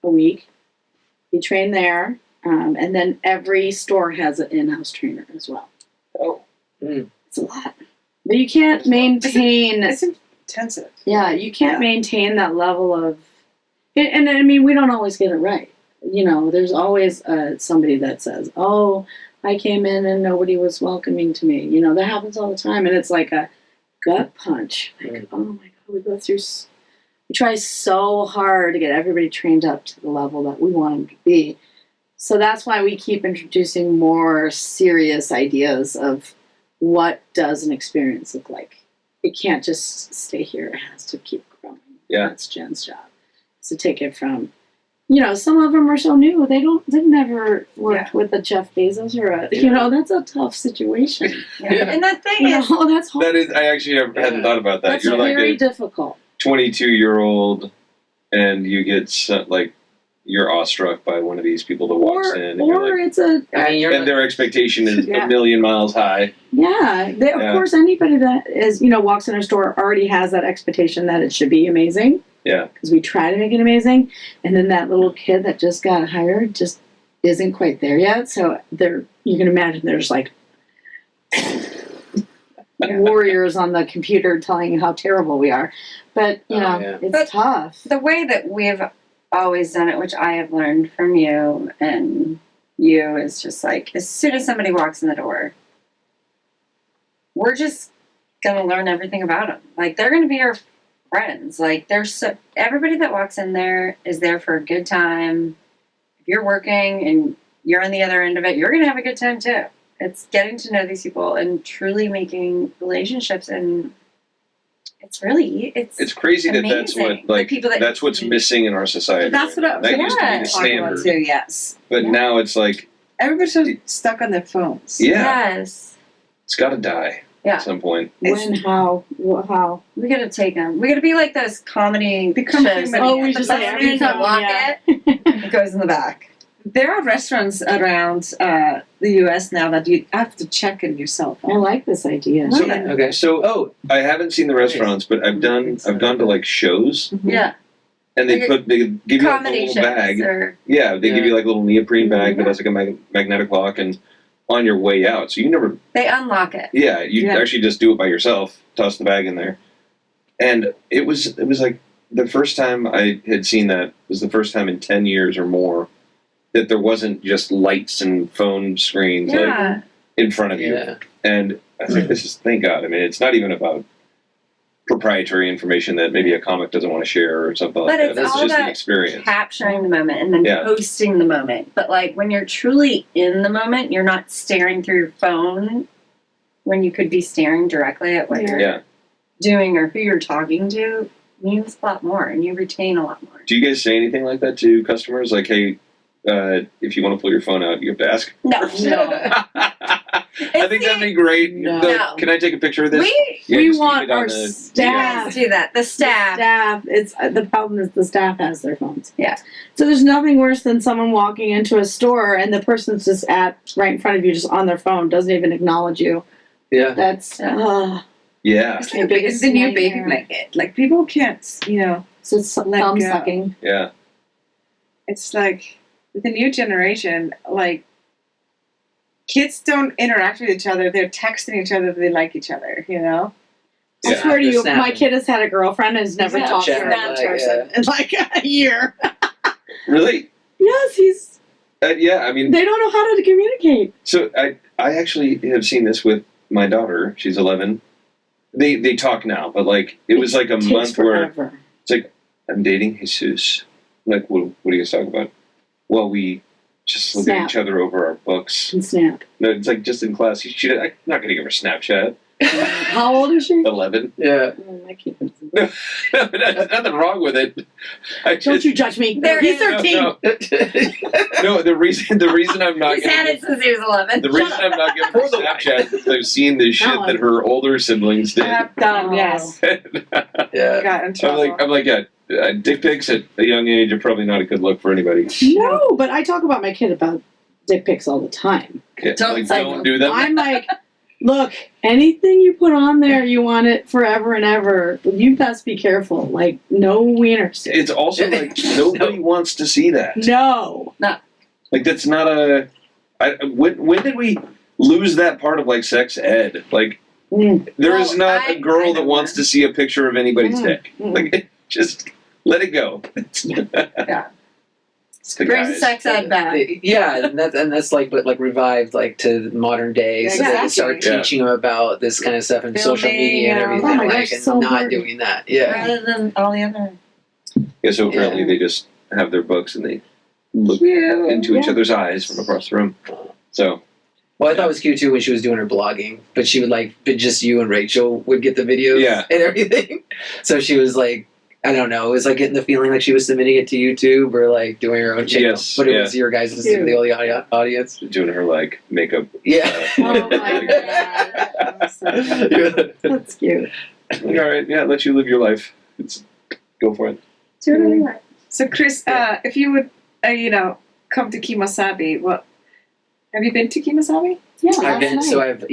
a week. We train there, and then every store has an in-house trainer as well. Oh. It's a lot. But you can't maintain... It's intensive. Yeah, you can't maintain that level of... And I mean, we don't always get it right. There's always somebody that says, oh, I came in and nobody was welcoming to me. That happens all the time. And it's like a gut punch. Like, oh my God, we try so hard to get everybody trained up to the level that we want them to be. So that's why we keep introducing more serious ideas of what does an experience look like. It can't just stay here. It has to keep growing. Yeah. That's Jen's job. It's to take it from... some of them are so new. They've never worked with a Jeff Bezos or that's a tough situation. Yeah. And the thing is, That's hard. That is, I actually hadn't thought about that. That's You're like very a difficult. 22-year-old, and you get you're awestruck by one of these people that walks in, and you're Or like, it's a and their expectation is Yeah. a million miles high. of Yeah. course anybody that is walks in our store already has that expectation that it should be amazing. Yeah. Because we try to make it amazing, and then that little kid that just got hired just isn't quite there yet. So you can imagine there's like warriors on the computer telling you how terrible we are. But it's But- tough. the way that we've always done it, which I have learned from you and you, is just like, as soon as somebody walks in the door, we're just going to learn everything about them. Like, they're going to be our friends. Like, everybody that walks in there is there for a good time. If you're working and you're on the other end of it, you're going to have a good time too. It's getting to know these people and truly making relationships, and it's It's crazy that that's amazing. what The people that- that's what's missing in our society. That's what I was That used to be the talking standard, about too, yes. but Yeah. now it's like, Everybody's so stuck on their phones. yeah, Yes. it's got to die Yeah. at some point. When, how, how. We gotta take them. We gotta be like those comedy Become shows. human. Oh, we The just say bus every news that time, lock yeah. it goes in the back. There are restaurants around the U.S. now that you have to check in your cell I phone. like this idea. So- Yeah. Okay. So I haven't seen the restaurants, but I've gone to like shows, Yeah. and they Like give you like a Comedy little shows bag. or Yeah, they give Yeah. you like a little neoprene bag that Yeah. has like a magnetic lock, and on your way out, so you never. they unlock it. Yeah, you Yeah. actually just do it by yourself. Toss the bag in there, and it was like the first time I had seen that was the first time in 10 years or more that there wasn't just lights and phone screens like Yeah. in front of you. Yeah. And I was like, this is, thank God. I mean, it's not even about proprietary information that maybe a comic doesn't want to share or something like But that. it's It's all just an about experience. Capturing the moment and then Yeah. posting the moment. But like when you're truly in the moment, you're not staring through your phone when you could be staring directly at what you're Yeah. doing or who you're talking to. Means a lot more, and you retain a lot more. Do you guys say anything like that to customers? Like, hey, if you want to pull your phone out, you have to ask. No. I think that'd be great. No. Can I take a picture of this? We just keep want it on our the- You staff. guys do that. The staff. It's the problem is the staff has their phones. Yeah. So there's nothing worse than someone walking into a store and the person's just right in front of you, just on their phone, doesn't even acknowledge you. Yeah. That's Yeah. It's like biggest the new baby nightmare. blanket. Like people can't, so it's Let thumb go. sucking. Yeah. it's like with the new generation, like kids don't interact with each other. They're texting each other if they like each other, I Yeah. swear to They're you, snapping. my kid has had a girlfriend and has never Yeah, talked to chat, her like, person in like a year. Really? Yes, Yeah. I mean, they don't know how to communicate. so I actually have seen this with my daughter. She's 11. They talk now, but like it was like a Takes month where forever. it's like I'm dating Jesus. I'm like, what are you guys talking about? Well, we just look at Snap. each other over our books. And snap. No, it's like just in class. I'm not going to give her Snapchat. How old is she? 11. Yeah. Oh, my kid. No, there's nothing wrong with it. I Don't just, you judge me. There He's is- 13. no, the reason I'm not He's had giving it since he was 11. the reason I'm not giving her Snapchat is I've seen the shit No, that her older siblings did. I've done, yes. Yeah. Got in trouble. I'm like, yeah, dick pics at a young age are probably not a good look for anybody. No, but I talk about my kid about dick pics all the time. Yeah, Don't don't do them. I'm like, look, anything you put on there, you want it forever and ever. You best be careful. Like, no wieners. It's also like nobody wants to see that. No. Like that's not a. When did we lose that part of like sex ed? Like there is Well, not a girl I that know wants to see a picture of anybody's dick. Mm. Like just let it go. It's the Brings guys. sex ed back. Yeah, and that's like, but like revived like to modern day. So they start Exactly. teaching them about this kind of stuff and social Filming, media and yeah. everything, Oh my like, gosh, and so not important. doing that. Yeah, Rather than all the other. Yeah, so apparently Yeah. they just have their books and they look Cute. into each Yeah. other's eyes from across the room. So Well, I thought it was cute too when she was doing her blogging, but she would like, but just you and Rachel would get the videos Yeah. and everything. So she was like, I don't know, it was like getting the feeling like she was submitting it to YouTube or like doing her own channel. Yes, But it yeah. was your guys' Cute. to the audience. doing her like makeup. Yeah. Oh my God. That's cute. All right, yeah, let you live your life. Go for it. So, Chris, if you would, come to Kemo Sabe, have you been to Kemo Sabe? Yeah, I've been, last so night.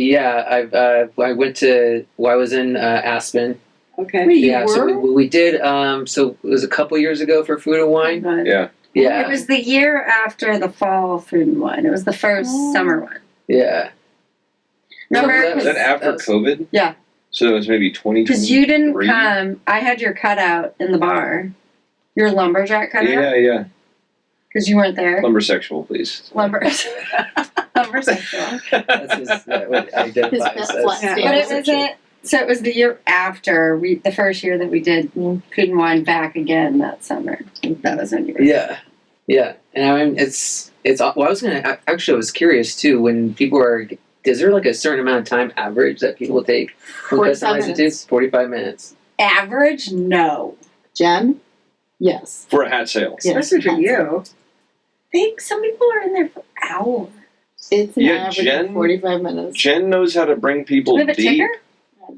I went to, I was in Aspen. Okay. Wait, you Yeah, were? so we did, so it was a couple years ago for Food and Wine. Yeah. Yeah. It was the year after the fall food and wine. It was the first Oh. summer one. Yeah. Remember? Was that after That's- COVID? Yeah. So it was maybe 2023? Because you didn't come. I had your cutout in the bar. Your lumberjack cutout. Yeah. Because you weren't there. Lumbersexual, please. Lumbersexual. That's his, that what identifies His as. flat Yeah. stance. But it wasn't. So it was the year after the first year that we did food and wine back again that summer. That was when you were. Yeah. And I mean, it's, well, I was curious too, when people are, is there like a certain amount of time average that people take from 45 customizing minutes. to 45 minutes? Average? No. Jen? Yes. For a hat sale. Yeah. Especially for you. Some people are in there for hours. It's an Yeah, average Jen- of 45 minutes. Jen knows how to bring people Do we have a deep. ticker?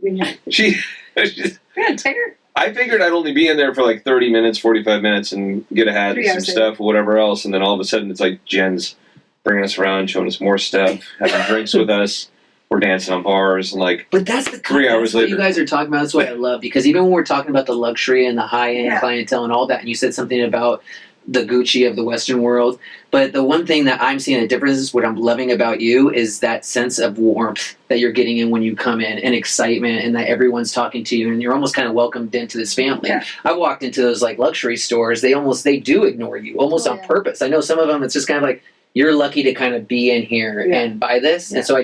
We have She's, We had a ticker. I figured I'd only be in there for like 30 minutes, 45 minutes, and get a hat 3 and some hours stuff or whatever else, and then all of a sudden it's like Jen's bringing us around, showing us more stuff, having drinks with us. We're dancing on bars and like But that's the 3 hours that's what later. you guys are talking about. That's what I love, because even when we're talking about the luxury and the high end Yeah. clientele and all that, and you said something about the Gucci of the Western world, but the one thing that I'm seeing a difference is what I'm loving about you is that sense of warmth that you're getting in when you come in, and excitement, and that everyone's talking to you, and you're almost kind of welcomed into this family. Yeah. I walked into those like luxury stores, they do ignore you almost Oh, on yeah. purpose. I know some of them it's just kind of like, you're lucky to kind of be in here Yeah. and buy this. Yeah. And so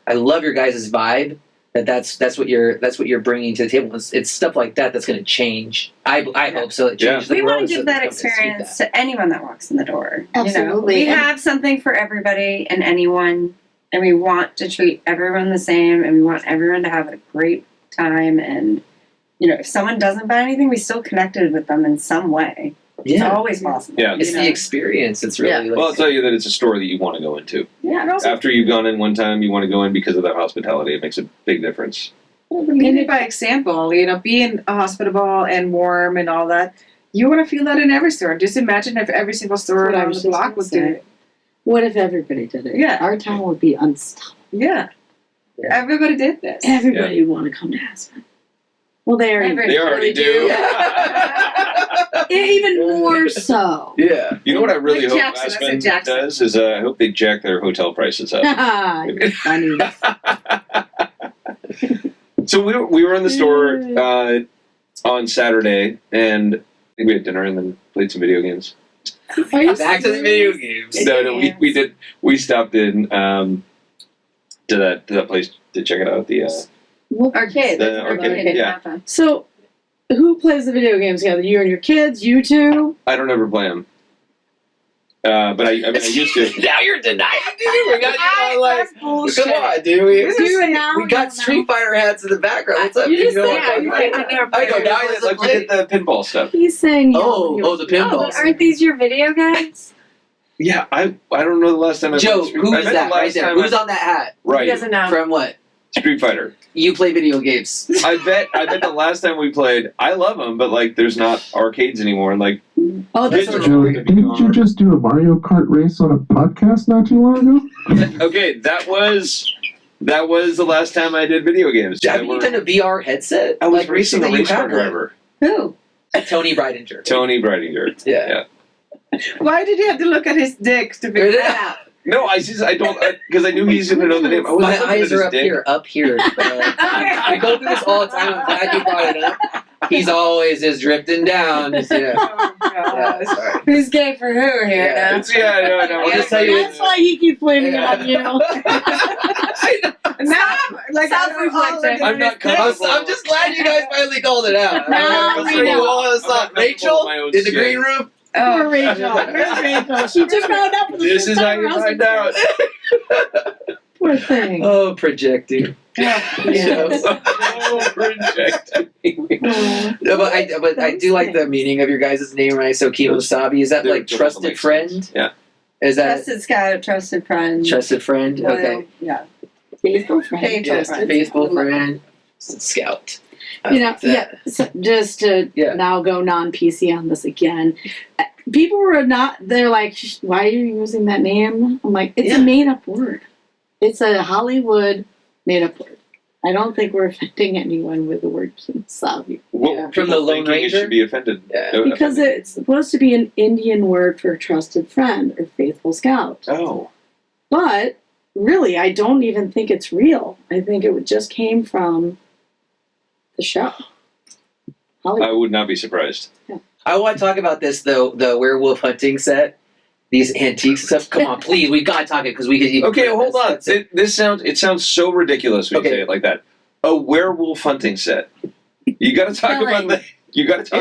I love your guys' vibe. That's what you're bringing to the table. It's stuff like that that's going to change. I hope so. It changes the We world. want to so give the that companies keep experience to anyone that walks in the door. Absolutely. We have something for everybody and anyone, and we want to treat everyone the same, and we want everyone to have a great time. And if someone doesn't buy anything, we still connected with them in some way. It's Yeah. always possible. Yeah. It's the experience. It's really like, Well, I'll tell you that it's a store that you want to go into. Yeah, and also After you've gone in one time, you want to go in because of that hospitality. It makes a big difference. lead it by example. Being hospitable and warm and all that. You want to feel that in every store. Just imagine if every single store That's what I on was the just block gonna would say. do it. What if everybody did it? Yeah. Our town would be unstoppable. Yeah. Everybody did this. Everybody would want to come to Aspen. Well, they already, They already do. even more so. yeah. You know what I really Like hope Jackson, I said Aspen Jackson. does is I hope they jack their hotel prices up. Funny. So we were in the store on Saturday, and I think we had dinner and then played some video games. Are you Back to the video games. No, we did. We stopped in to that place to check it out. The Arcade. The That's an arcade, yeah. happen. So, who plays the video games together? You and your kids? You two? I don't ever play them, but I used to. Now you're denying, dude. We got you all like, bullshit. come on, dude. We now? got Street Fighter hats in the background. What's up? You just know said- what I'm you talking said- about? never I know. Now Like you're we did the pinball stuff. He's saying. Oh, the pinball. But aren't these your video guys? Yeah, I don't know the last time I Joe, played Street who I is bet that the right last there? time Who's on that hat? He Right, doesn't know. From what? Street Fighter. You play video games. I bet the last time we played, I love them, but like there's not arcades anymore, and like Oh, that's Digital. Joey, didn't you just do a Mario Kart race on a podcast not too long ago? okay, that was the last time I did video games. Have you done a VR headset? I was like racing a recently race you car had one. driver, Who? Tony Breidinger. Tony Breidinger. Yeah. Why did you have to look at his dick to figure that out? No, I don't because I knew he's gonna know the name. I wasn't My looking eyes at are his up dick. here, up here. I go through this all the time. I'm glad you brought it up. He's always just drifting down. Just, Oh, yeah, God. sorry. Who's gay for who here Yeah. now? It's, yeah, no. I'll just tell you. That's why he keeps blaming it Yeah. on you. Now, like, Self-reflecting. I'm not I'm comfortable. just glad you guys finally called it out. Now Let's we bring you know. all this I'm not up. Rachel comfortable in my own in the skin. green room. Poor Rachel. Where's Rachel? She just found out for the This first is how time. you I was find like, out. Poor thing. Oh, projecting. Yeah. Oh, projecting. No, but I do like the meaning of your guys' name, right? So Kemo Sabe, is that They're like trusted like friend? Yeah. Is that Trusted scout, trusted friend. trusted friend? Loyal- Okay. Yeah. Faithful friend. Faithful Yes, friend. faithful friend, scout. I You know, like that. yeah. So just to Yeah. now go non-PC on this again. People were not. They're like, "Why are you using that name?" I'm like, "It's Yeah. a made-up word. It's a Hollywood made-up word. I don't think we're offending anyone with the word Sabe What Yeah. were From the people Lone thinking it Ranger? should be offended? Yeah. because it's supposed to be an Indian word for trusted friend or faithful scout. Oh. But really, I don't even think it's real. I think it just came from the show. Hollywood. I would not be surprised. I want to talk about this though. The werewolf hunting set, these antiques and stuff. Come on, please, we gotta talk it because we could. Even Okay, hold on. This sounds so ridiculous when you Okay. say it like that. A werewolf hunting set. You got to talk Killing.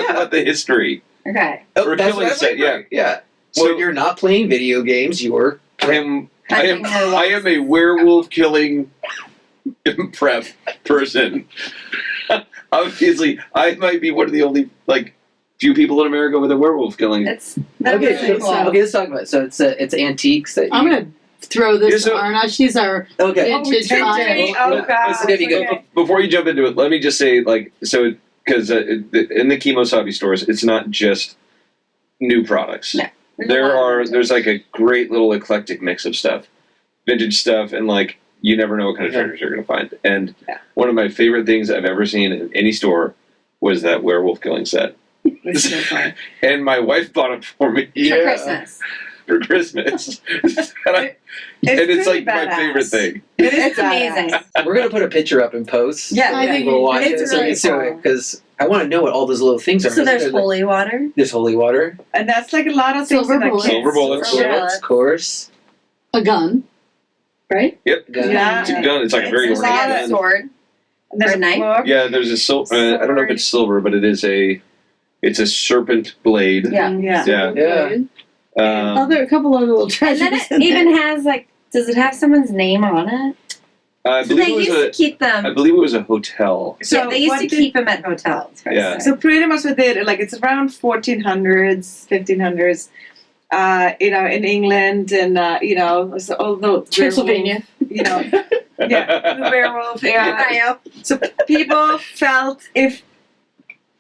about the history. Okay. Oh, Or that's killing what I set, like, right? Yeah. So So- you're not playing video games. You're I am Hunting a werewolf killing prep person. Obviously, I might be one of the only few people in America with a werewolf killing. That's okay. really So, cool. okay, let's talk about it. So it's antiques that I'm gonna throw this Yeah, to so- Arna. She's our Okay. vintage vintage. find. Oh, God. This is gonna be good. Okay. Before you jump into it, let me just say, because in the Kemo Sabe stores, it's not just new products. No. There's like a great little eclectic mix of stuff, vintage stuff, and you never know what kind of treasures you're going to find. And Yeah. one of my favorite things I've ever seen in any store was that werewolf killing set. It's so fun. And my wife bought it for me For Christmas. for Christmas. and it's pretty like my badass. favorite thing. It is It's badass. amazing. We're gonna put a picture up in post. Yeah, I think We'll watch it's it so really we see cool. it because I want to know what all those little things are. So there's There's holy water. There's holy water, And that's like a lot of things Silver that bullets. Silver bullets. Silver Yeah. bullets. of course. A gun, right? Yep. Yeah. It's a gun. It's like a very It's a lot ornate of gun. Sword. And there's Or a knife. book. Yeah, there's a silver. I don't know if it's silver, but it is it's a serpent blade. Yeah. Yeah. Yeah. Yeah. Um, A couple other little And treasures. then it in even there. has does it have someone's name on it? I So believe they it was used to keep I them. believe it was a hotel. Yeah, they used what to did- keep them at hotels. right? Yeah. So pretty much what they did, like it's around 1400s, 1500s, in England and, so all the Pennsylvania. werewolf, the werewolf era. So people felt if,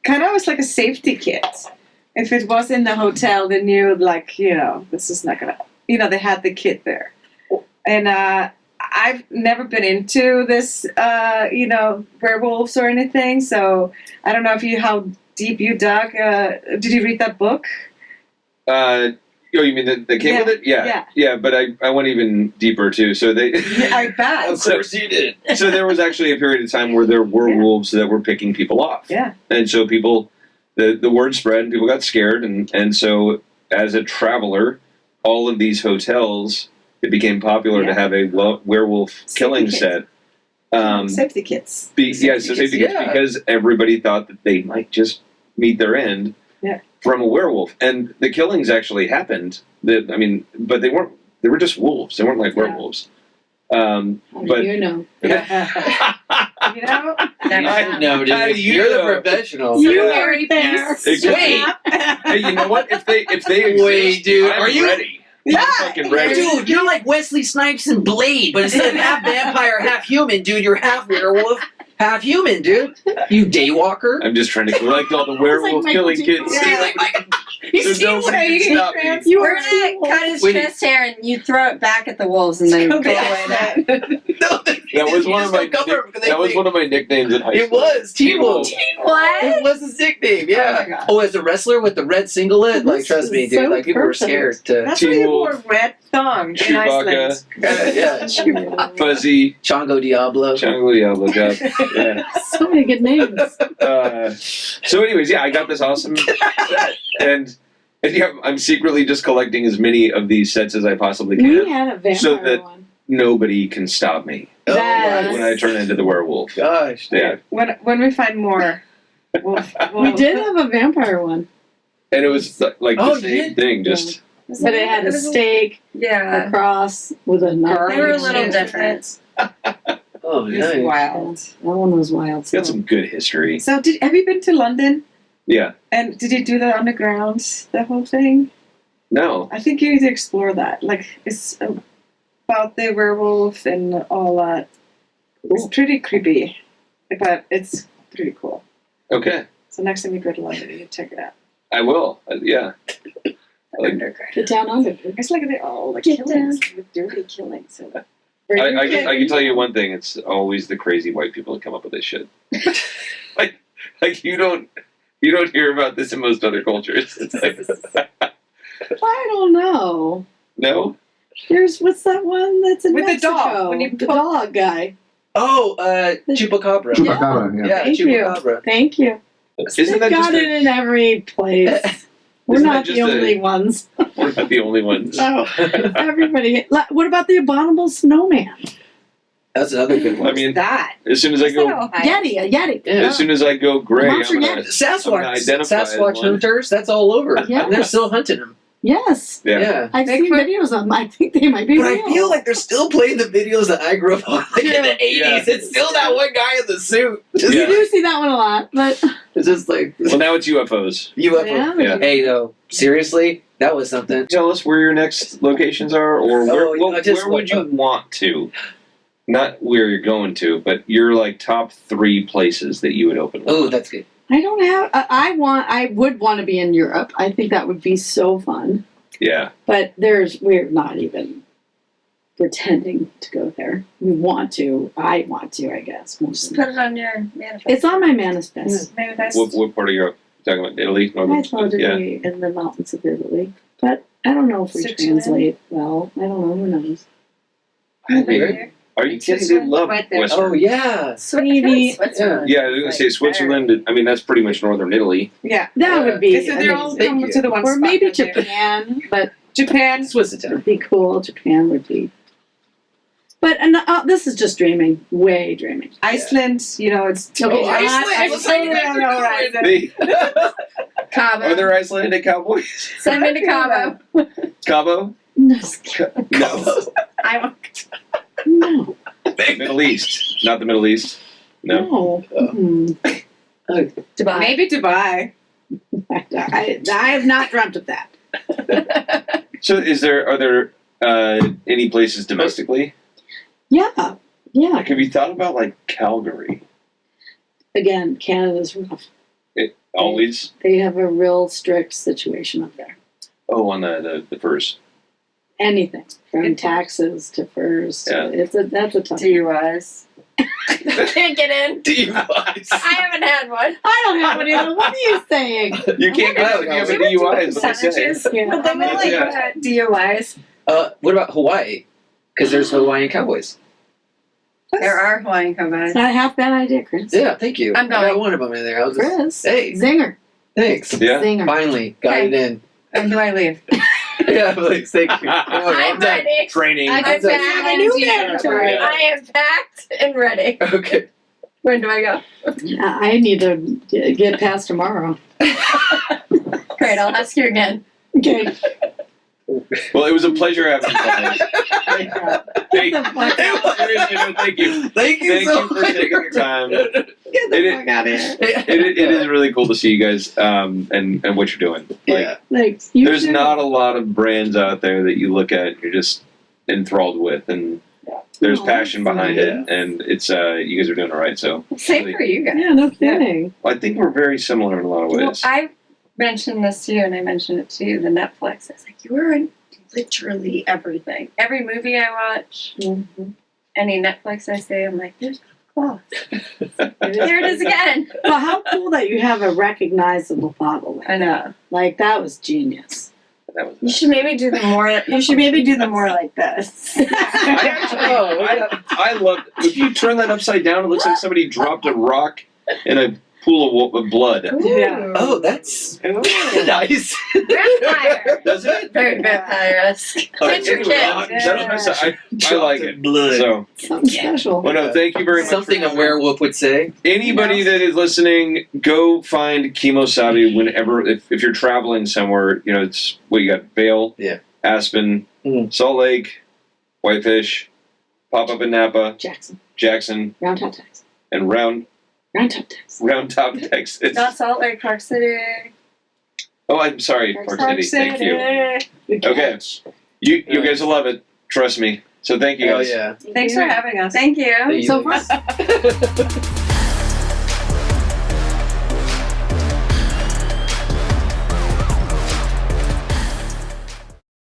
kind of was like a safety kit. If it was in the hotel, they knew like, this is not gonna, they had the kit there. And I've never been into this, werewolves or anything. So I don't know how deep you dug. Did you read that book? You mean that came with it? Yeah. But I went even deeper too. So they. I bet. Of course you did. So there was actually a period of time where there were wolves that were picking people off. Yeah. And so people, the word spread, and people got scared, and so as a traveler, all of these hotels, it became popular to have a werewolf killing kit. set. Safety kits. Safety kits because everybody thought that they might just meet their end from a werewolf, and the killings actually happened. But they weren't. They were just wolves. They weren't like werewolves. How do you know? I know, dude. How do you You're the know? professional. You Yeah. are there. Wait. Hey, you know what? If they exist, Wait, dude, I'm are you- ready? I'm fucking ready. Dude, you're like Wesley Snipes and Blade, but instead of half vampire, half human, dude, you're half werewolf, half human, dude. You daywalker. I'm just trying to collect all the werewolf Michael killing Jackson. kids. He's like, he's There's Steve nobody can stop me. You We're are gonna cut his Wait. chest hair and you throw it back at the wolves and then go away. That was one of my nicknames in high It school. was Teen Wolf. What? It was his nickname, Oh my yeah. God. Oh, as a wrestler with the red singlet, like This trust me, is dude. so Like people were perfect. scared to. That's Teen why you Wolf. wore red thong in Chewbacca. Iceland. Yeah. Fuzzy, Chango Diablo. Jungle Diablo job. Yeah. So many good names. So, anyways, I got this awesome set, and I'm secretly just collecting as many of these sets as I possibly We can. had a vampire So that- one. Nobody can stop me Oh That- my when I turn into the werewolf. gosh, dude. Yeah, When we find more, We did have a vampire one, and it was like Oh, the you same did? thing. Just but it had a stake, a Yeah. cross with a knife. They were a little different. Oh, It's nice. wild. That one was wild. got some good history. So, have you been to London? Yeah. And did you do the underground, the whole thing? No. I think you need to explore that. Like, it's about the werewolf and all that. It's pretty creepy, but it's pretty cool. Okay. So next time you go to London, you check it out. I will. Yeah. Like, Get down under. It's like they're all like Get killings, the dirty killings. So. I can tell you one thing. It's always the crazy white people that come up with this shit. like you don't hear about this in most other cultures. It's like, I don't know. no. There's what's that one that's in With the Mexico? dog, when you the pull- dog guy. Oh, Chupacabra. Yeah. Chupacabra, yeah. Yeah, Thank you. Chupacabra. Thank you. Isn't They've that got just it in every place. We're Isn't that not just the only ones. we're not the only ones. Oh, everybody. What about the abominable snowman? That's another good one. I mean, that. as soon as I go, Yeti, a Yeti. Yeah. as soon as I go gray, I'm Monster gonna, Yeti. I'm gonna identify as Sasquatch one. hunters, that's all over. Yes. And they're still hunting them. Yes. Yeah. I've seen Bigfoot. videos of them. I think they might be But real. I feel like they're still playing the videos that I grew up on, like in the 80s. Yeah. It's still that one guy in the suit. you Yeah. do see that one a lot, but It's just like Well, now it's UFOs. UFO. yeah. Hey, though, seriously, that was something. Tell us where your next locations are, or where, Oh, where would you want to? Not where you're going to, but your like top 3 places that you would open. Oh, that's good. I don't have. I would want to be in Europe. I think that would be so fun. Yeah. But we're not even pretending to go there. We want to. I want to. I guess. Just put it on your manifest. It's on my manifest. Manifest. What part of Europe? You're talking about Italy? I'd love to Yeah. be in the mountains of Italy, but I don't know if we Switzerland? translate well. I don't know. Who knows? Are you kidding? They love Right there. Western. Oh, yeah. Maybe. Switzerland. Yeah, I was gonna say Switzerland. I mean, that's pretty much northern Italy. Yeah. That would be. So they're all amazing. come to the one Or spot. maybe right there. Japan, but Japan. Swiss it attack. would be cool. Japan would be. But this is just dreaming. Way dreaming. Iceland, it's Okay, Iceland! Looks like you guys are doing Are Cabo. there Icelandic cowboys? Send me to Cabo. Cabo? No. No. I No. They Middle East, not the Middle East. No. Dubai. Maybe Dubai. I have not dreamt of that. So, are there any places domestically? Yeah. Like, have you thought about like Calgary? Again, Canada's rough. Always. They have a real strict situation up there. Oh, on the furs. Anything from taxes to furs. Yeah. That's a tough. DUIs. Can't get in. DUIs. I haven't had one. I don't have any. What are you saying? You can't get it if you have a DUI. Is what they say. Percentages. Yeah. But then Yeah. like DUIs. What about Hawaii? Because there's Hawaiian cowboys. There are Hawaiian cowboys. It's not a half bad idea, Chris. Yeah, thank you. I'm I going. got one of them in there. I was just, Chris. hey, Zinger. thanks. Yeah. Zinger. Finally, got Okay. it in. When do I leave? Yeah, thanks. Thank you. I'm ready. Training. I I'm can say back. I knew that. I am packed and ready. Okay. When do I go? I need to get past tomorrow. Great, I'll ask you again. Okay. Well, it was a pleasure having you guys. Thank you. Thank you Thank so you for much. taking the time. Get the It- fuck out of here. It is really cool to see you guys and what you're doing. Like, Yeah. Thanks. You there's too. not a lot of brands out there that you look at and you're just enthralled with, and there's Oh, passion behind it, yeah. and it's you guys are doing it right. So Same for you guys. Yeah, no kidding. I think we're very similar in a lot of Well, ways. I mentioned this to you, and I mentioned it to you, the Netflix. I was like, you are in literally everything. Every movie I watch, any Netflix I see, I'm like, there's cloth. There it is again. Well, how cool that you have a recognizable bottle. I know. Like, that was genius. That was You should maybe do the more. You should maybe do the more like this. I love if you turn that upside down. It looks like somebody dropped a rock in a pool of blood. Yeah. Oh, that's nice. Vampire. Does it? Very vampire-esque. Intricate. That was nice. I like it. So, Something special. well, no, thank you very much. Something a werewolf would say. Anybody that is listening, go find Kemo Sabe whenever, if you're traveling somewhere, it's what you got, Vail, Yeah. Aspen, Salt Lake, Whitefish, pop up in Napa, Jackson, Round Top Texas. and Round Top, Texas. Not Salt Lake, Park City. Oh, I'm sorry, Park City. Thank you. Good Okay. catch. You guys will love it. Trust me. So thank you Oh guys. yeah. Thanks for having us. Thank you. Thank you. So far.